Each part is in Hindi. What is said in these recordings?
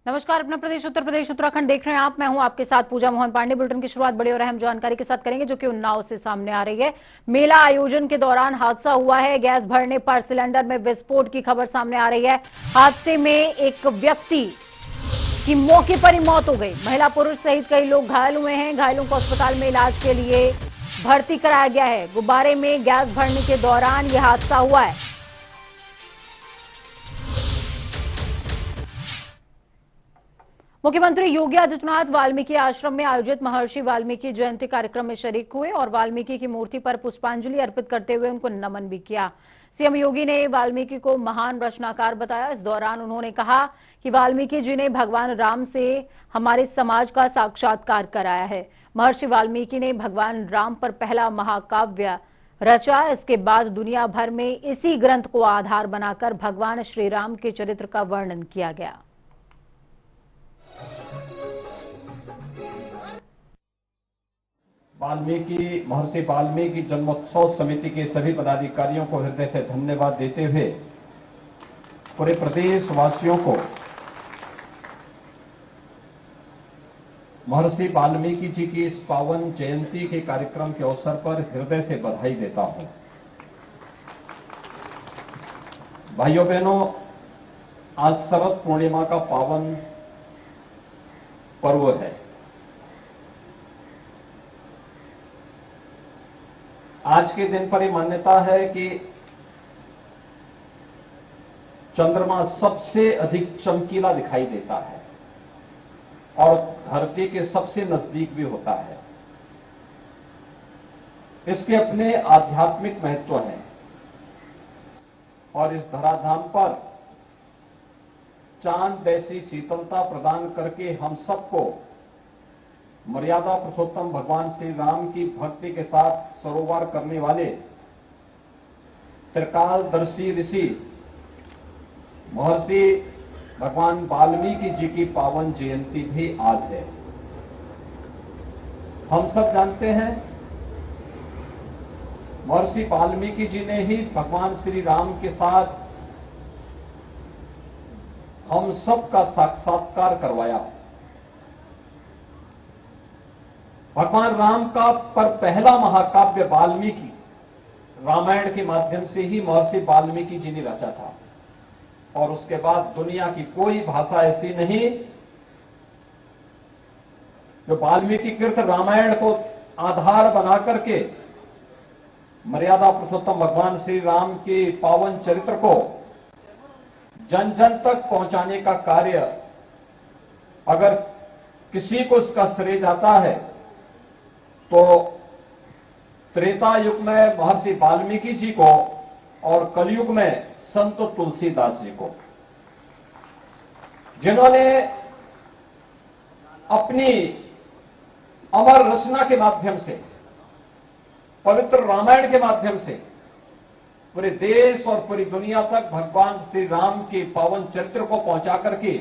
नमस्कार। अपना प्रदेश उत्तर प्रदेश उत्तराखंड देख रहे हैं आप। मैं हूं आपके साथ पूजा मोहन पांडे। बुलेटिन की शुरुआत बड़ी और अहम जानकारी के साथ करेंगे जो कि उन्नाव से सामने आ रही है। मेला आयोजन के दौरान हादसा हुआ है। गैस भरने पर सिलेंडर में विस्फोट की खबर सामने आ रही है। हादसे में एक व्यक्ति की मौके पर ही मौत हो गई। महिला पुरुष सहित कई लोग घायल हुए हैं। घायलों को अस्पताल में इलाज के लिए भर्ती कराया गया है। गुब्बारे में गैस भरने के दौरान यह हादसा हुआ है। मुख्यमंत्री योगी आदित्यनाथ वाल्मीकि आश्रम में आयोजित महर्षि वाल्मीकि जयंती कार्यक्रम में शरीक हुए और वाल्मीकि की मूर्ति पर पुष्पांजलि अर्पित करते हुए उनको नमन भी किया। सीएम योगी ने वाल्मीकि को महान रचनाकार बताया। इस दौरान उन्होंने कहा कि वाल्मीकि जी ने भगवान राम से हमारे समाज का साक्षात्कार कराया है। महर्षि वाल्मीकि ने भगवान राम पर पहला महाकाव्य रचा। इसके बाद दुनिया भर में इसी ग्रंथ को आधार बनाकर भगवान श्री राम के चरित्र का वर्णन किया गया। महर्षि वाल्मीकि जन्मोत्सव समिति के सभी पदाधिकारियों को हृदय से धन्यवाद देते हुए पूरे प्रदेश वासियों को महर्षि वाल्मीकि जी की इस पावन जयंती के कार्यक्रम के अवसर पर हृदय से बधाई देता हूं। भाइयों बहनों, आज शरद पूर्णिमा का पावन पर्व है। आज के दिन पर यह मान्यता है कि चंद्रमा सबसे अधिक चमकीला दिखाई देता है और धरती के सबसे नजदीक भी होता है। इसके अपने आध्यात्मिक महत्व हैं और इस धराधाम पर चांद जैसी शीतलता प्रदान करके हम सबको मर्यादा पुरुषोत्तम भगवान श्री राम की भक्ति के साथ सरोवर करने वाले त्रिकालदर्शी ऋषि महर्षि भगवान वाल्मीकि जी की पावन जयंती भी आज है। हम सब जानते हैं महर्षि वाल्मीकि जी ने ही भगवान श्री राम के साथ हम सबका साक्षात्कार करवाया। भगवान राम का पर पहला महाकाव्य वाल्मीकि रामायण के माध्यम से ही महर्षि वाल्मीकि जी ने रचा था और उसके बाद दुनिया की कोई भाषा ऐसी नहीं जो वाल्मीकि कृत रामायण को आधार बना करके मर्यादा पुरुषोत्तम भगवान श्री राम के पावन चरित्र को जन जन तक पहुंचाने का कार्य, अगर किसी को इसका श्रेय जाता है तो त्रेता युग में महर्षि वाल्मीकि जी को और कलयुग में संत तुलसीदास जी को, जिन्होंने अपनी अमर रचना के माध्यम से, पवित्र रामायण के माध्यम से पूरे देश और पूरी दुनिया तक भगवान श्री राम के पावन चरित्र को पहुंचा करके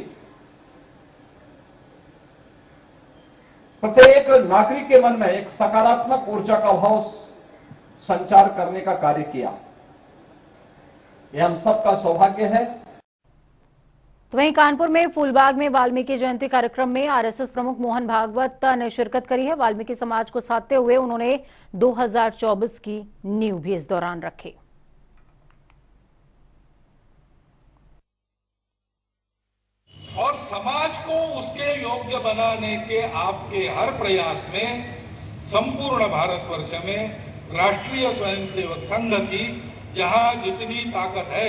प्रत्येक नागरिक के मन में एक सकारात्मक ऊर्जा का भाव संचार करने का कार्य किया। यह हम सबका सौभाग्य है। तो वहीं कानपुर में फूलबाग में वाल्मीकि जयंती कार्यक्रम में आरएसएस प्रमुख मोहन भागवत ने शिरकत करी है। वाल्मीकि समाज को साधते हुए उन्होंने 2024 की नींव भी इस दौरान रखी। और समाज को उसके योग्य बनाने के आपके हर प्रयास में संपूर्ण भारतवर्ष में राष्ट्रीय स्वयंसेवक संघ की जहां जितनी ताकत है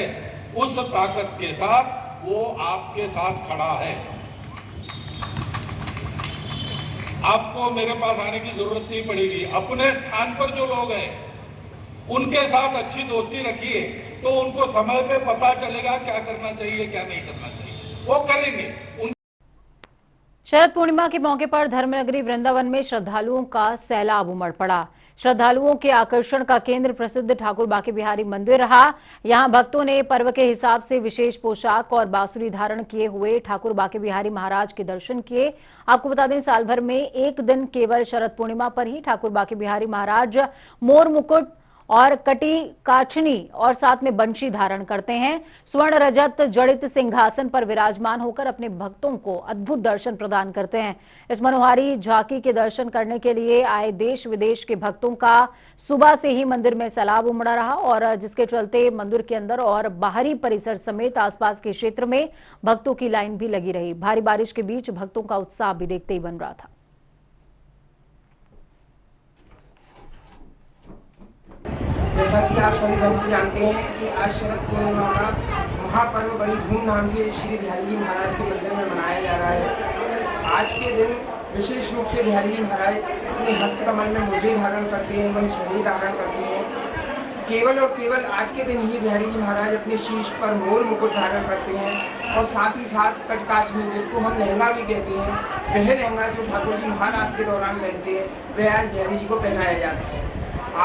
उस ताकत के साथ वो आपके साथ खड़ा है। आपको मेरे पास आने की जरूरत नहीं पड़ेगी। अपने स्थान पर जो लोग हैं उनके साथ अच्छी दोस्ती रखिए तो उनको समय पे पता चलेगा क्या करना चाहिए क्या नहीं करना चाहिए, वो करेंगे। शरद पूर्णिमा के मौके पर धर्मनगरी वृंदावन में श्रद्धालुओं का सैलाब उमड़ पड़ा। श्रद्धालुओं के आकर्षण का केंद्र प्रसिद्ध ठाकुर बांके बिहारी मंदिर रहा। यहां भक्तों ने पर्व के हिसाब से विशेष पोशाक और बांसुरी धारण किए हुए ठाकुर बांके बिहारी महाराज के दर्शन किए। आपको बता दें, साल भर में एक दिन केवल शरद पूर्णिमा पर ही ठाकुर बांके बिहारी महाराज मोर मुकुट और कटी काछनी और साथ में बंशी धारण करते हैं। स्वर्ण रजत जड़ित सिंहासन पर विराजमान होकर अपने भक्तों को अद्भुत दर्शन प्रदान करते हैं। इस मनोहारी झांकी के दर्शन करने के लिए आए देश विदेश के भक्तों का सुबह से ही मंदिर में सैलाब उमड़ा रहा और जिसके चलते मंदिर के अंदर और बाहरी परिसर समेत आसपास के क्षेत्र में भक्तों की लाइन भी लगी रही। भारी बारिश के बीच भक्तों का उत्साह भी देखते ही बन रहा था। जैसा कि आप सभी भक्त जानते हैं कि आज शरद पूर्णिमा का महापर्व बड़ी धूमधाम से श्री बिहारी जी महाराज के मंदिर में मनाया जा रहा है। आज के दिन विशेष रूप से बिहारी जी महाराज अपने हस्तकमल में मुरली धारण करते हैं एवं छड़ी धारण करते हैं। केवल और केवल आज के दिन ही बिहारी जी महाराज अपने शीश पर मोर मुकुट धारण करते हैं और साथ ही साथ कटकाछनी, जिसको हम लहंगा भी कहते हैं, वह लहंगा जो ठाकुर जी महाराज के दौरान पहनते हैं वह आज बिहारी जी को पहनाया जाता है।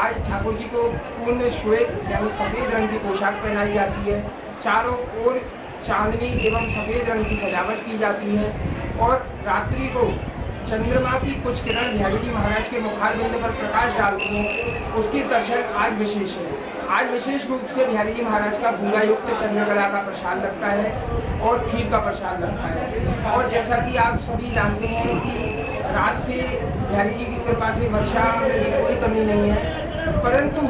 आज ठाकुर जी को पूर्ण श्वेत यानी सफेद रंग की पोशाक पहनाई जाती है। चारों ओर चांदनी एवं सफेद रंग की सजावट की जाती है और रात्रि को चंद्रमा की कुछ किरण बिहारी जी महाराज के मुखारबिंद पर प्रकाश डालती हैं। उसकी दर्शन आज विशेष है। आज विशेष रूप से बिहारी जी महाराज का भूरा युक्त चंद्रकला का प्रसाद लगता है और खीर का प्रसाद लगता है। और जैसा कि आप सभी जानते हैं कि रात से बिहारी जी की कृपा से वर्षा में भी कोई कमी नहीं है, परंतु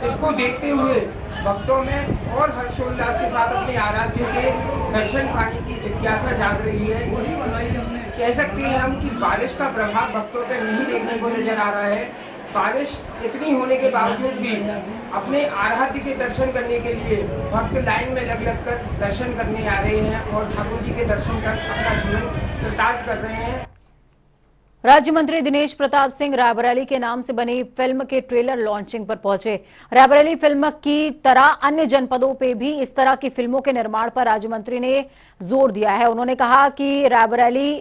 इसको देखते हुए भक्तों में और हर्षोल्लास के साथ अपने आराध्य के दर्शन पाने की जिज्ञासा जाग रही है। कह सकते हैं हम कि बारिश का प्रभाव भक्तों पर नहीं देखने को नजर आ रहा है। बारिश इतनी होने के बावजूद भी अपने आराध्य के दर्शन करने के लिए भक्त लाइन में लग कर दर्शन करने आ रहे हैं और ठाकुर जी के दर्शन कर अपना जीवन कृतार्थ कर रहे हैं। राज्य मंत्री दिनेश प्रताप सिंह रायबरेली के नाम से बनी फिल्म के ट्रेलर लॉन्चिंग पर पहुंचे। रायबरेली फिल्म की तरह अन्य जनपदों पे भी इस तरह की फिल्मों के निर्माण पर राज्य मंत्री ने जोर दिया है। उन्होंने कहा कि रायबरेली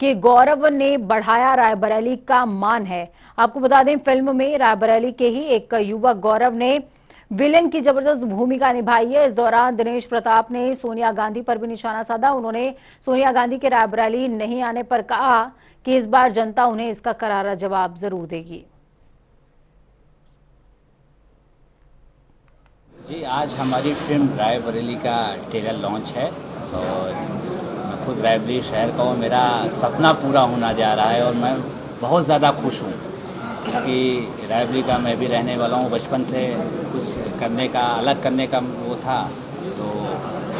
के गौरव ने बढ़ाया रायबरेली का मान है। आपको बता दें, फिल्म में रायबरेली के ही एक युवक गौरव ने विलेन की जबरदस्त भूमिका निभाई है। इस दौरान दिनेश प्रताप ने सोनिया गांधी पर भी निशाना साधा। उन्होंने सोनिया गांधी के रायबरेली नहीं आने पर कहा कि इस बार जनता उन्हें इसका करारा जवाब जरूर देगी। जी, आज हमारी फिल्म रायबरेली का ट्रेलर लॉन्च है और मैं खुद रायबरेली शहर का हूँ। मेरा सपना पूरा होना जा रहा है और मैं बहुत ज़्यादा खुश हूँ क्योंकि रायबरेली का मैं भी रहने वाला हूँ। बचपन से कुछ करने का, अलग करने का वो था, तो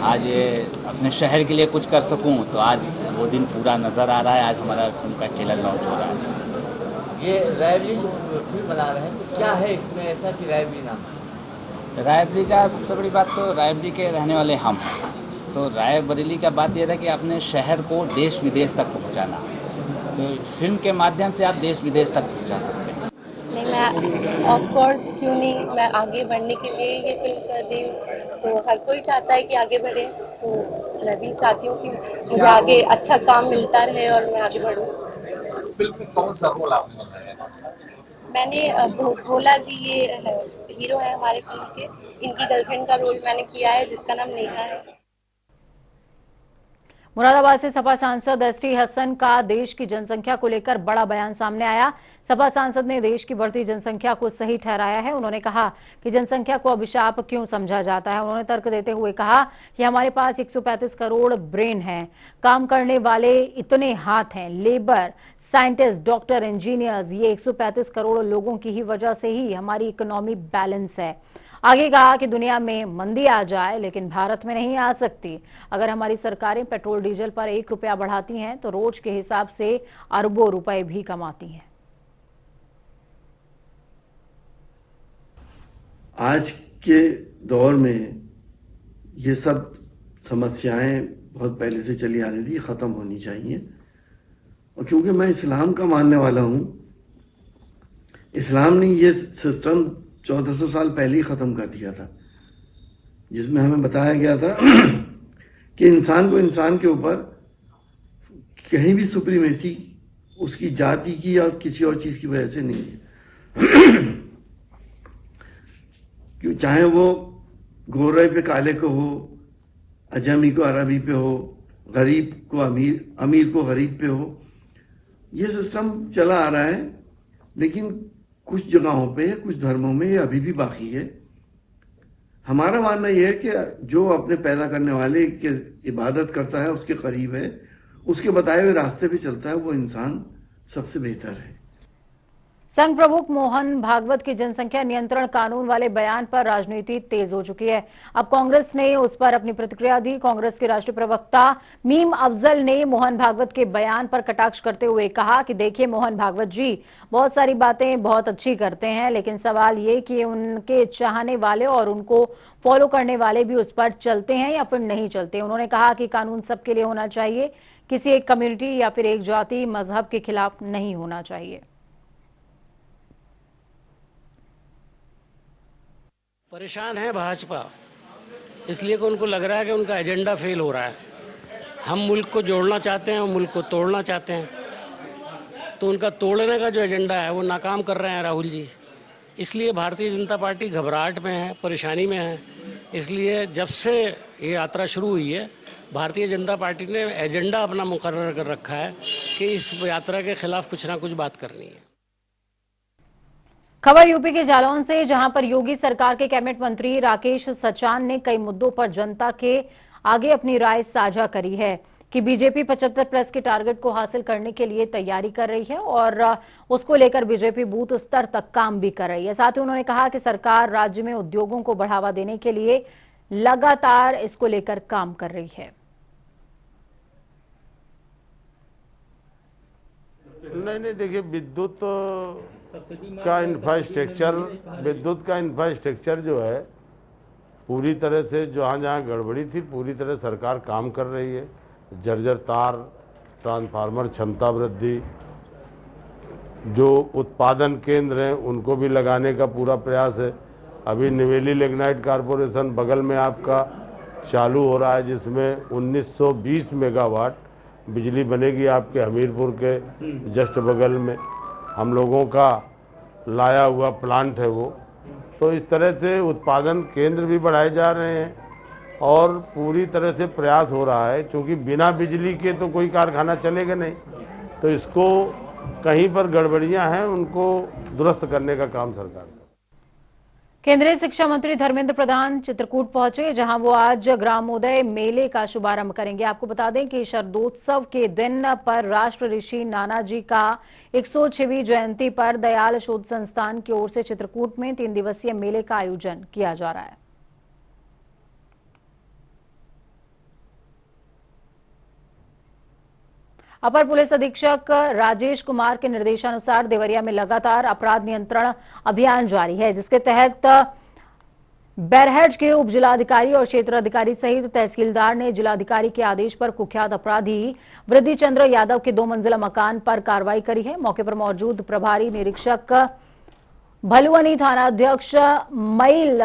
आज ये अपने शहर के लिए कुछ कर सकूं तो आज वो दिन पूरा नज़र आ रहा है। आज हमारा फिल्म का ट्रेलर लॉन्च हो रहा है। ये रायबरेली जो फिल्म बना रहे हैं तो क्या है इसमें ऐसा कि रायबरेली नाम? रायबरेली का सबसे बड़ी बात तो रायबरेली के रहने वाले हम हैं, तो रायबरेली का बात यह था कि अपने शहर को देश विदेश तक पहुँचाना। तो फिल्म के माध्यम से आप देश विदेश तक पहुँचा सकते हैं। नहीं, मैं ऑफ कोर्स क्यों नहीं, मैं आगे बढ़ने के लिए ये फिल्म कर रही हूँ। तो हर कोई चाहता है कि आगे बढ़े, तो मैं भी चाहती हूँ कि मुझे आगे अच्छा काम मिलता रहे और मैं आगे बढ़ूँ। इस फिल्म में कौन सा रोल आपने निभाया? मैंने भोला जी ये हीरो है हमारे फिल्म के, इनकी गर्लफ्रेंड का रोल मैंने किया है जिसका नाम नेहा है। मुरादाबाद से सपा सांसद एसटी हसन का देश की जनसंख्या को लेकर बड़ा बयान सामने आया। सपा सांसद ने देश की बढ़ती जनसंख्या को सही ठहराया है। उन्होंने कहा कि जनसंख्या को अभिशाप क्यों समझा जाता है। उन्होंने तर्क देते हुए कहा कि हमारे पास 135 करोड़ ब्रेन हैं, काम करने वाले इतने हाथ हैं, लेबर, साइंटिस्ट, डॉक्टर, इंजीनियर्स, ये 135 करोड़ लोगों की ही वजह से ही हमारी इकोनॉमी बैलेंस है। आगे कहा कि दुनिया में मंदी आ जाए लेकिन भारत में नहीं आ सकती। अगर हमारी सरकारें पेट्रोल डीजल पर 1 रुपया बढ़ाती हैं तो रोज के हिसाब से अरबों रुपए भी कमाती हैं। आज के दौर में ये सब समस्याएं बहुत पहले से चली आ रही थी, खत्म होनी चाहिए। और क्योंकि मैं इस्लाम का मानने वाला हूं, इस्लाम ने ये सिस्टम 1400 साल पहले ही खत्म कर दिया था, जिसमें हमें बताया गया था कि इंसान को इंसान के ऊपर कहीं भी सुप्रीमेसी उसकी जाति की या किसी और चीज की वजह से नहीं है। क्यों, चाहे वो गोरे पे काले को हो, अजमी को अरबी पे हो, गरीब को अमीर, अमीर को गरीब पे हो, ये सिस्टम चला आ रहा है। लेकिन कुछ जगहों पे, कुछ धर्मों में ये अभी भी बाकी है। हमारा मानना यह है कि जो अपने पैदा करने वाले की इबादत करता है, उसके करीब है, उसके बताए हुए रास्ते पे चलता है, वो इंसान सबसे बेहतर है। संघ प्रमुख मोहन भागवत की जनसंख्या नियंत्रण कानून वाले बयान पर राजनीति तेज हो चुकी है। अब कांग्रेस ने उस पर अपनी प्रतिक्रिया दी। कांग्रेस के राष्ट्रीय प्रवक्ता मीम अफजल ने मोहन भागवत के बयान पर कटाक्ष करते हुए कहा कि देखिए, मोहन भागवत जी बहुत सारी बातें बहुत अच्छी करते हैं, लेकिन सवाल ये कि उनके चाहने वाले और उनको फॉलो करने वाले भी उस पर चलते हैं या फिर नहीं चलते। उन्होंने कहा कि कानून सबके लिए होना चाहिए, किसी एक कम्युनिटी या फिर एक जाति मजहब के खिलाफ नहीं होना चाहिए। परेशान है भाजपा, इसलिए कि उनको लग रहा है कि उनका एजेंडा फेल हो रहा है। हम मुल्क को जोड़ना चाहते हैं और मुल्क को तोड़ना चाहते हैं, तो उनका तोड़ने का जो एजेंडा है वो नाकाम कर रहे हैं राहुल जी। इसलिए भारतीय जनता पार्टी घबराहट में है, परेशानी में है। इसलिए जब से ये यात्रा शुरू हुई है, भारतीय जनता पार्टी ने एजेंडा अपना मुकर्रर कर रखा है कि इस यात्रा के खिलाफ कुछ ना कुछ बात करनी है। खबर यूपी के जालौन से, जहां पर योगी सरकार के कैबिनेट मंत्री राकेश सचान ने कई मुद्दों पर जनता के आगे अपनी राय साझा करी है कि बीजेपी 75+ के टारगेट को हासिल करने के लिए तैयारी कर रही है और उसको लेकर बीजेपी बूथ स्तर तक काम भी कर रही है। साथ ही उन्होंने कहा कि सरकार राज्य में उद्योगों को बढ़ावा देने के लिए लगातार इसको लेकर काम कर रही है। नहीं, देखिए, विद्युत का इंफ्रास्ट्रक्चर जो है पूरी तरह से, जहाँ गड़बड़ी थी पूरी तरह सरकार काम कर रही है। जर्जर तार, ट्रांसफार्मर क्षमता वृद्धि, जो उत्पादन केंद्र हैं उनको भी लगाने का पूरा प्रयास है। अभी निवेली लिग्नाइट कारपोरेशन बगल में आपका चालू हो रहा है, जिसमें 1920 मेगावाट बिजली बनेगी आपके हमीरपुर के जस्ट बगल में। हम लोगों का लाया हुआ प्लांट है वो। तो इस तरह से उत्पादन केंद्र भी बढ़ाए जा रहे हैं और पूरी तरह से प्रयास हो रहा है, क्योंकि बिना बिजली के तो कोई कारखाना चलेगा नहीं। तो इसको कहीं पर गड़बड़ियां हैं, उनको दुरुस्त करने का काम सरकार का। केंद्रीय शिक्षा मंत्री धर्मेंद्र प्रधान चित्रकूट पहुंचे, जहां वो आज ग्रामोदय मेले का शुभारंभ करेंगे। आपको बता दें कि शरदोत्सव के दिन पर राष्ट्र ऋषि नानाजी का 106वीं जयंती पर दयाल शोध संस्थान की ओर से चित्रकूट में 3 दिवसीय मेले का आयोजन किया जा रहा है। अपर पुलिस अधीक्षक राजेश कुमार के निर्देशानुसार देवरिया में लगातार अपराध नियंत्रण अभियान जारी है, जिसके तहत बहराइच के उप जिलाधिकारी और क्षेत्र अधिकारी सहित तहसीलदार ने जिलाधिकारी के आदेश पर कुख्यात अपराधी वृद्धि चंद्र यादव के 2 मंजिला मकान पर कार्रवाई करी है। मौके पर मौजूद प्रभारी निरीक्षक भलुअनी, थानाध्यक्ष मईल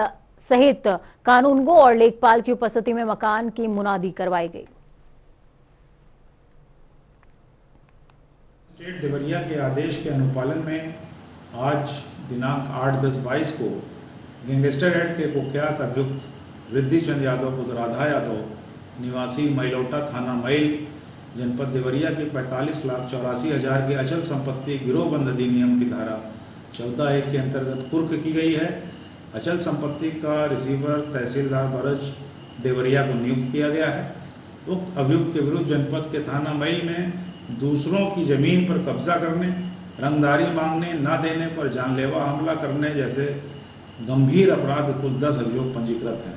सहित कानूनगो और लेखपाल की उपस्थिति में मकान की मुनादी करवाई गई। स्टेट देवरिया के आदेश के अनुपालन में आज दिनांक 8/10/22 को गैंगस्टर एक्ट के कुख्यात अभियुक्त वृद्धि चंद यादव पुत्र राधा यादव निवासी मैलौटा, थाना मैल, जनपद देवरिया की 45,84,000 की अचल संपत्ति गिरोहबंद अधिनियम की धारा 14(1) के अंतर्गत कुर्क की गई है। अचल संपत्ति का रिसीवर तहसीलदार बरज देवरिया को नियुक्त किया गया है। उक्त अभियुक्त के विरुद्ध जनपद के थाना मैल में दूसरों की जमीन पर कब्जा करने, रंगदारी मांगने, न देने पर जानलेवा हमला करने जैसे गंभीर अपराध कुल 10 अभियोग पंजीकृत हैं।